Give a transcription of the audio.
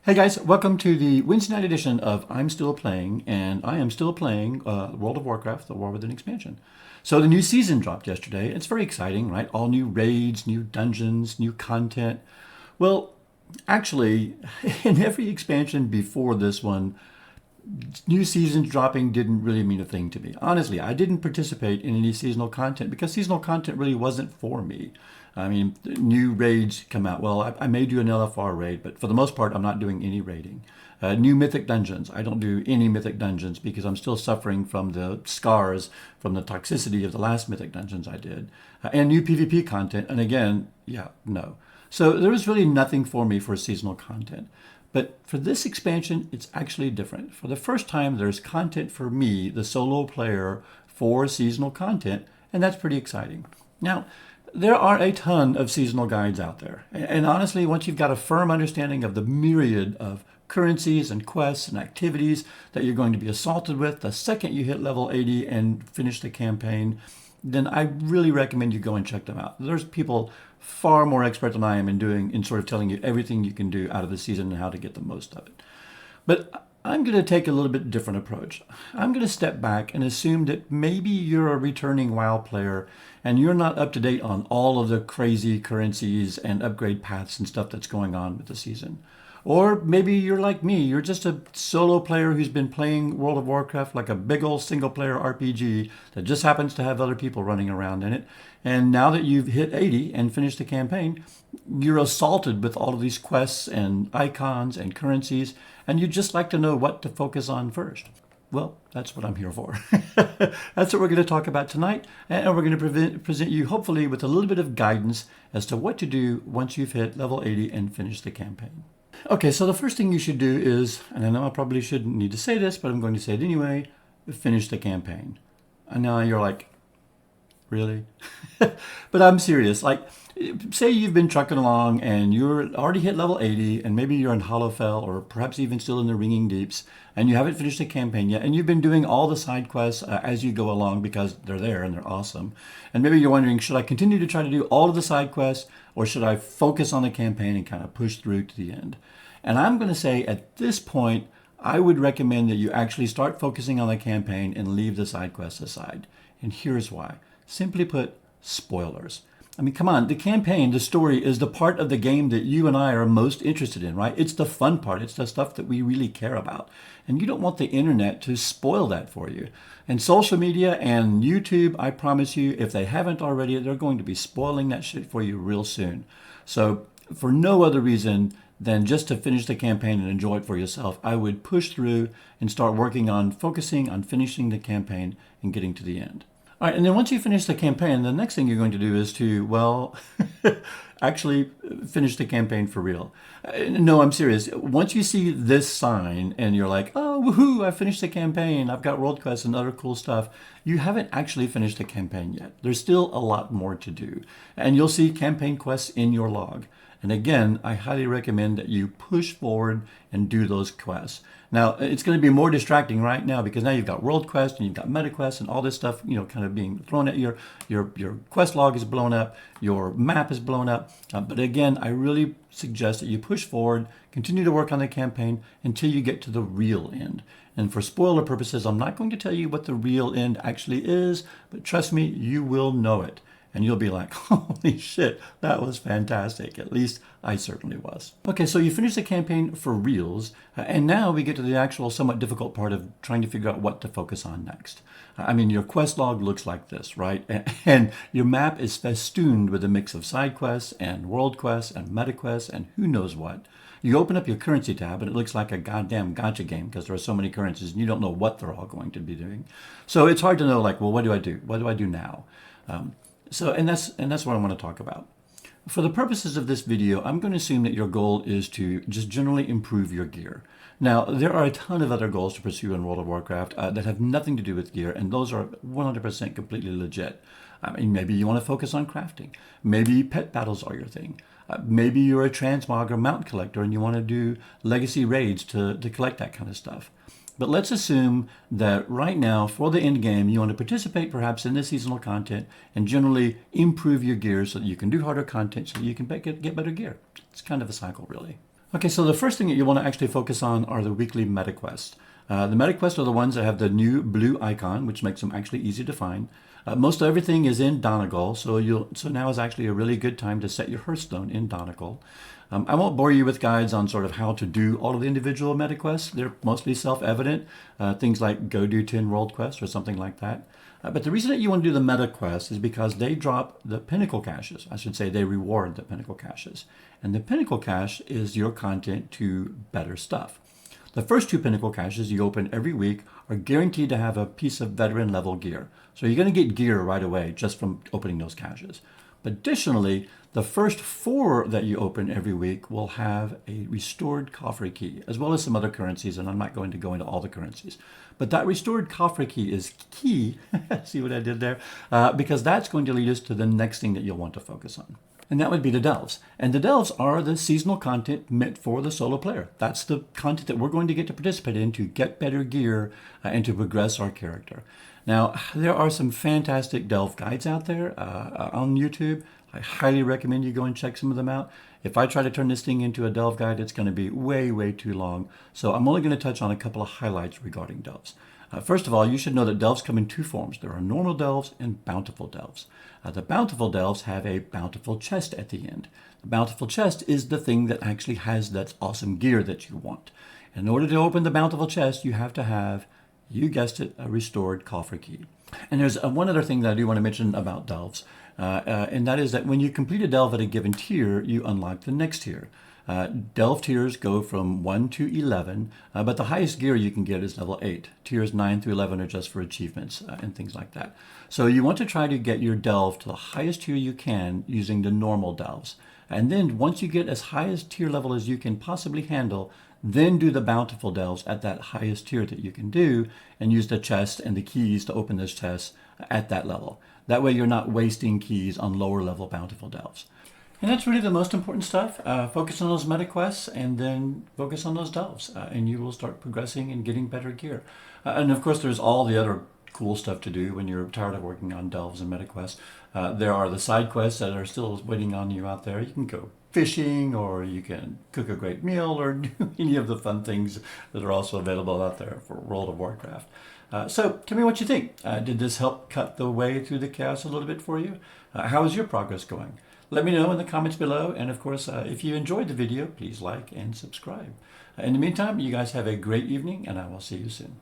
Hey guys, welcome to the Wednesday night edition of I'm Still Playing, and I am still playing World of Warcraft, the War Within expansion. So the new season dropped yesterday. It's very exciting, right? All new raids, new dungeons, new content. Well, actually, in every expansion before this one, new seasons dropping didn't really mean a thing to me. Honestly, I didn't participate in any seasonal content because seasonal content really wasn't for me. I mean, new raids come out. Well, I may do an LFR raid, but for the most part, I'm not doing any raiding. New mythic dungeons. I don't do any mythic dungeons because I'm still suffering from the scars from the toxicity of the last mythic dungeons I did. And new PvP content. And again, yeah, no. So there was really nothing for me for seasonal content. But for this expansion, it's actually different. For the first time, there's content for me, the solo player, for seasonal content, and that's pretty exciting. Now, there are a ton of seasonal guides out there. And honestly, once you've got a firm understanding of the myriad of currencies and quests and activities that you're going to be assaulted with the second you hit level 80 and finish the campaign, then I really recommend you go and check them out. There's people far more expert than I am in sort of telling you everything you can do out of the season and how to get the most of it. But I'm going to take a little bit different approach. I'm going to step back and assume that maybe you're a returning WoW player and you're not up to date on all of the crazy currencies and upgrade paths and stuff that's going on with the season. Or maybe you're like me, you're just a solo player who's been playing World of Warcraft like a big old single player RPG that just happens to have other people running around in it. And now that you've hit 80 and finished the campaign, you're assaulted with all of these quests and icons and currencies, and you'd just like to know what to focus on first. Well, that's what I'm here for. That's what we're going to talk about tonight, and we're going to present you hopefully with a little bit of guidance as to what to do once you've hit level 80 and finished the campaign. Okay, so the first thing you should do is, and I know I probably shouldn't need to say this, but I'm going to say it anyway, finish the campaign. And now you're like, really? But I'm serious. Like, say you've been trucking along and you're already hit level 80 and maybe you're in Hollowfell or perhaps even still in the Ringing Deeps and you haven't finished the campaign yet and you've been doing all the side quests as you go along because they're there and they're awesome. And maybe you're wondering, should I continue to try to do all of the side quests or should I focus on the campaign and kind of push through to the end? And I'm going to say at this point, I would recommend that you actually start focusing on the campaign and leave the side quests aside. And here's why. Simply put, spoilers. I mean, come on, the campaign, the story is the part of the game that you and I are most interested in, right? It's the fun part. It's the stuff that we really care about. And you don't want the internet to spoil that for you. And social media and YouTube, I promise you, if they haven't already, they're going to be spoiling that shit for you real soon. So for no other reason than just to finish the campaign and enjoy it for yourself, I would push through and start working on focusing on finishing the campaign and getting to the end. All right, and then once you finish the campaign, the next thing you're going to do is to, well, actually finish the campaign for real. No, I'm serious. Once you see this sign and you're like, oh, woohoo, I finished the campaign, I've got world quests and other cool stuff, you haven't actually finished the campaign yet. There's still a lot more to do. And you'll see campaign quests in your log. And again, I highly recommend that you push forward and do those quests. Now, it's going to be more distracting right now because now you've got world quest and you've got meta quest and all this stuff, kind of being thrown at you. Your quest log is blown up, your map is blown up. But again, I really suggest that you push forward, continue to work on the campaign until you get to the real end. And for spoiler purposes, I'm not going to tell you what the real end actually is, but trust me, you will know it. And you'll be like, holy shit, that was fantastic. At least I certainly was. Okay, so you finish the campaign for reals, and now we get to the actual somewhat difficult part of trying to figure out what to focus on next. I mean, your quest log looks like this, right? And your map is festooned with a mix of side quests and world quests and meta quests and who knows what. You open up your currency tab and it looks like a goddamn gacha game because there are so many currencies and you don't know what they're all going to be doing. So it's hard to know, like, well, what do I do? What do I do now? And that's what I want to talk about. For the purposes of this video, I'm going to assume that your goal is to just generally improve your gear. Now, there are a ton of other goals to pursue in World of Warcraft that have nothing to do with gear, and those are 100% completely legit. I mean, maybe you want to focus on crafting. Maybe pet battles are your thing. Maybe you're a transmog or mount collector and you want to do legacy raids to collect that kind of stuff. But let's assume that right now, for the end game, you want to participate perhaps in the seasonal content and generally improve your gear so that you can do harder content so that you can get better gear. It's kind of a cycle, really. Okay, so the first thing that you want to actually focus on are the weekly meta quests. The meta quests are the ones that have the new blue icon, which makes them actually easy to find. Most everything is in Donegal, so now is actually a really good time to set your Hearthstone in Donegal. I won't bore you with guides on sort of how to do all of the individual meta quests. They're mostly self-evident, things like go do 10 world quests or something like that. But the reason that you want to do the meta quests is because they drop the pinnacle caches. I should say they reward the pinnacle caches. And the pinnacle cache is your content to better stuff. The first two pinnacle caches you open every week are guaranteed to have a piece of veteran level gear. So you're going to get gear right away just from opening those caches. But additionally, the first four that you open every week will have a restored Khafre key, as well as some other currencies, and I'm not going to go into all the currencies. But that restored Khafre key is key, see what I did there? Because that's going to lead us to the next thing that you'll want to focus on. And that would be the delves. And the delves are the seasonal content meant for the solo player. That's the content that we're going to get to participate in to get better gear and to progress our character. Now, there are some fantastic delve guides out there on YouTube. I highly recommend you go and check some of them out. If I try to turn this thing into a delve guide, it's going to be way, way too long. So I'm only going to touch on a couple of highlights regarding delves. First of all, you should know that delves come in two forms. There are normal delves and bountiful delves. The bountiful delves have a bountiful chest at the end. The bountiful chest is the thing that actually has that awesome gear that you want. In order to open the bountiful chest, you have to have, you guessed it, a restored Khafre key. And there's one other thing that I do want to mention about delves, and that is that when you complete a delve at a given tier, you unlock the next tier. Delve tiers go from 1 to 11, but the highest gear you can get is level 8. Tiers 9 through 11 are just for achievements and things like that. So you want to try to get your delve to the highest tier you can using the normal delves. And then once you get as high as tier level as you can possibly handle, then do the bountiful delves at that highest tier that you can do and use the chest and the keys to open this chest at that level. That way you're not wasting keys on lower level bountiful delves. And that's really the most important stuff. Focus on those meta quests and then focus on those delves and you will start progressing and getting better gear. And of course there's all the other cool stuff to do when you're tired of working on delves and meta quests. There are the side quests that are still waiting on you out there. You can go fishing or you can cook a great meal or do any of the fun things that are also available out there for World of Warcraft. So tell me what you think. Did this help cut the way through the chaos a little bit for you? How is your progress going? Let me know in the comments below. And of course, if you enjoyed the video, please like and subscribe. In the meantime, you guys have a great evening and I will see you soon.